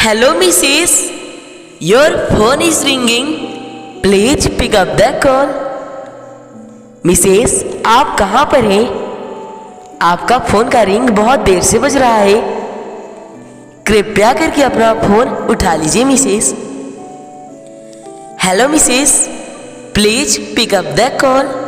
Hello, Mrs. Your phone is ringing. Please pick up the call. Mrs, आप कहाँ पर हैं? आपका फोन का रिंग बहुत देर से बज रहा है। कृपया करके अपना फोन उठा लीजिए Mrs. Hello Mrs, please pick up the call.